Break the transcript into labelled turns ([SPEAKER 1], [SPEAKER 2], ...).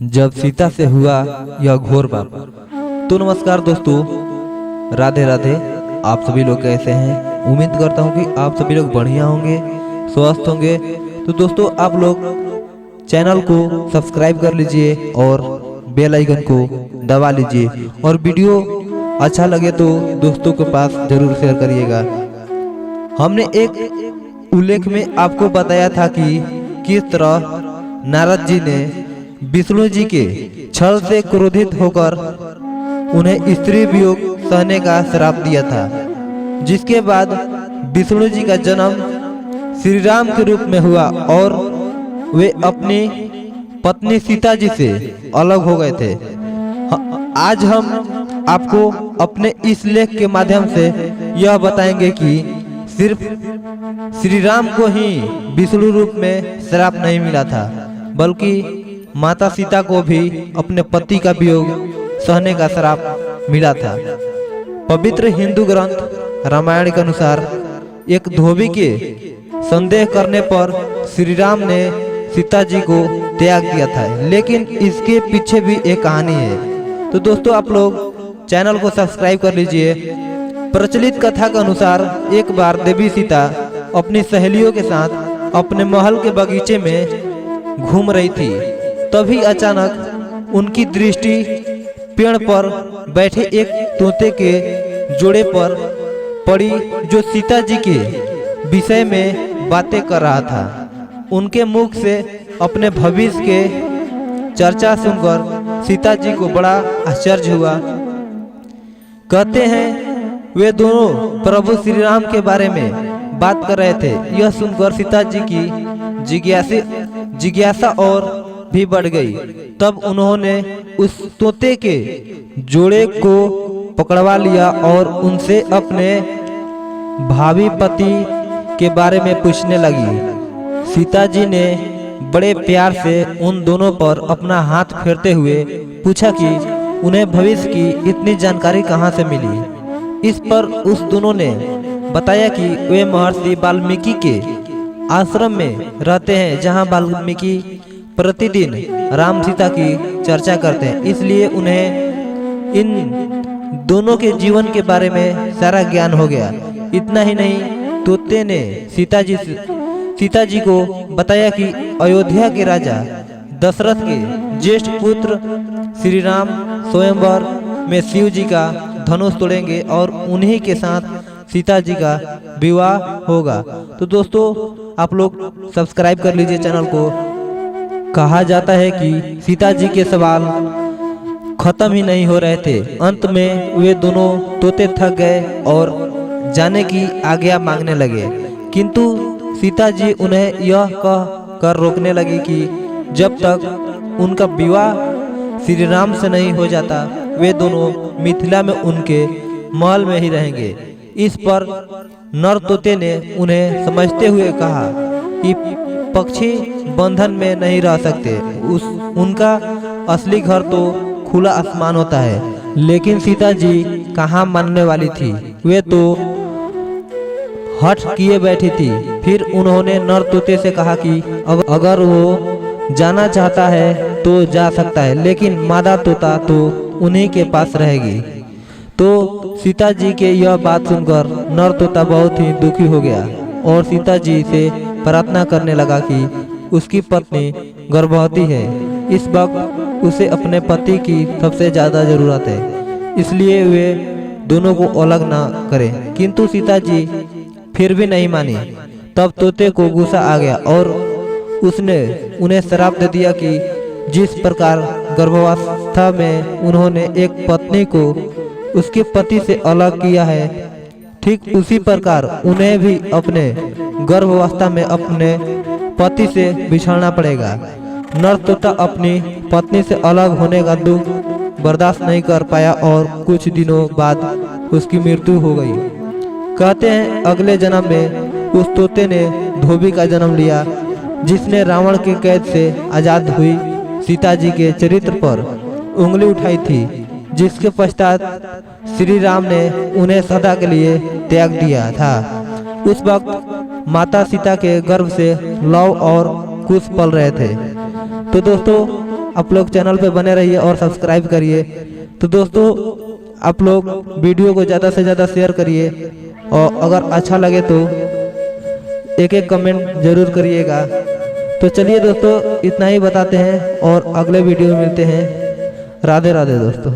[SPEAKER 1] जब सीता से हुआ यह घोर पाप। तो नमस्कार दोस्तों, राधे राधे। आप सभी लोग कैसे हैं? उम्मीद करता हूं कि आप सभी लोग बढ़िया होंगे, स्वस्थ होंगे। तो दोस्तों, आप लोग चैनल को सब्सक्राइब कर लीजिए और बेल आइकन को दबा लीजिए, और वीडियो अच्छा लगे तो दोस्तों के पास जरूर शेयर करिएगा। हमने एक उल्लेख में आपको बताया था कि किस तरह नारद जी ने विष्णु जी के छल से क्रोधित होकर उन्हें स्त्री वियोग सहने का श्राप दिया था, जिसके बाद विष्णु जी का जन्म श्री राम के रूप में हुआ और वे अपनी पत्नी सीता जी से अलग हो गए थे। आज हम आपको अपने इस लेख के माध्यम से यह बताएंगे कि सिर्फ श्री राम को ही विष्णु रूप में श्राप नहीं मिला था, बल्कि माता सीता को भी अपने पति का वियोग सहने का श्राप मिला था। पवित्र हिंदू ग्रंथ रामायण के अनुसार एक धोबी के संदेह करने पर श्री राम ने सीता जी को त्याग दिया था, लेकिन इसके पीछे भी एक कहानी है। तो दोस्तों, आप लोग चैनल को सब्सक्राइब कर लीजिए। प्रचलित कथा के अनुसार एक बार देवी सीता अपनी सहेलियों के साथ अपने महल के बगीचे में घूम रही थी। तभी अचानक उनकी दृष्टि पेड़ पर बैठे एक तोते के जोड़े पर पड़ी, जो सीता जी के विषय में बातें कर रहा था। उनके मुख से अपने भविष्य के चर्चा सुनकर सीता जी को बड़ा आश्चर्य हुआ। कहते हैं वे दोनों प्रभु श्री राम के बारे में बात कर रहे थे। यह सुनकर सीता जी की जिज्ञासा और भी बढ़ गई। तब उन्होंने उस तोते के जोड़े को पकड़वा लिया और उनसे अपने भावी पति के बारे में पूछने लगी। सीता जी ने बड़े प्यार से उन दोनों पर अपना हाथ फेरते हुए पूछा कि उन्हें भविष्य की इतनी जानकारी कहाँ से मिली। इस पर उस दोनों ने बताया कि वे महर्षि वाल्मीकि के आश्रम में रहते हैं, जहाँ वाल्मीकि प्रतिदिन राम सीता की चर्चा करते हैं, इसलिए उन्हें इन दोनों के जीवन के बारे में सारा ज्ञान हो गया। इतना ही नहीं, तोते ने सीता जी को बताया कि अयोध्या के राजा दशरथ के ज्येष्ठ पुत्र श्री राम स्वयंवर में शिव जी का धनुष तोड़ेंगे और उन्हीं के साथ सीता जी का विवाह होगा। तो दोस्तों, आप लोग सब्सक्राइब कर लीजिए चैनल को। कहा जाता है कि सीता जी के सवाल खत्म ही नहीं हो रहे थे। अंत में वे दोनों तोते थक गए और जाने की आज्ञा मांगने लगे, किंतु सीता जी उन्हें यह कह कर रोकने लगी कि जब तक उनका विवाह श्री राम से नहीं हो जाता, वे दोनों मिथिला में उनके महल में ही रहेंगे। इस पर नर तोते ने उन्हें समझते हुए कहा कि पक्षी बंधन में नहीं रह सकते, उनका असली घर तो खुला आसमान होता है। लेकिन सीता जी कहाँ मानने वाली थी, वे तो हठ किए बैठी थी। फिर उन्होंने नर तोते से कहा कि अगर वो जाना चाहता है तो जा सकता है, लेकिन मादा तोता तो उन्हीं के पास रहेगी। तो सीता जी के यह बात सुनकर नर तोता बहुत ही दुखी हो गया और सीता जी से प्रार्थना करने लगा कि उसकी पत्नी गर्भवती है। इस वक्त उसे अपने पति की सबसे ज्यादा जरूरत है, इसलिए वे दोनों को अलग ना करें। किंतु सीता जी फिर भी नहीं मानी। तब तोते को गुस्सा आ गया और उसने उन्हें श्राप दे दिया कि जिस प्रकार गर्भावस्था में उन्होंने एक पत्नी को उसके पति से अलग किया है, ठीक उसी प्रकार उन्हें भी अपने गर्भावस्था में अपने पति से बिछड़ना पड़ेगा। नर तोता अपनी पत्नी से अलग होने का दुख बर्दाश्त नहीं कर पाया और कुछ दिनों बाद उसकी मृत्यु हो गई। कहते हैं अगले जन्म में उस तोते ने धोबी का जन्म लिया, जिसने रावण के कैद से आजाद हुई सीता जी के चरित्र पर उंगली उठाई थी, जिसके पश्चात श्री राम ने उन्हें सदा के लिए त्याग दिया था। उस वक्त माता सीता के गर्भ से लव और कुश पल रहे थे। तो दोस्तों, आप लोग चैनल पे बने रहिए और सब्सक्राइब करिए। तो दोस्तों आप लोग वीडियो को ज़्यादा से ज़्यादा शेयर करिए और अगर अच्छा लगे तो एक एक कमेंट जरूर करिएगा। तो चलिए दोस्तों इतना ही बताते हैं और अगले वीडियो में मिलते हैं। राधे राधे दोस्तों।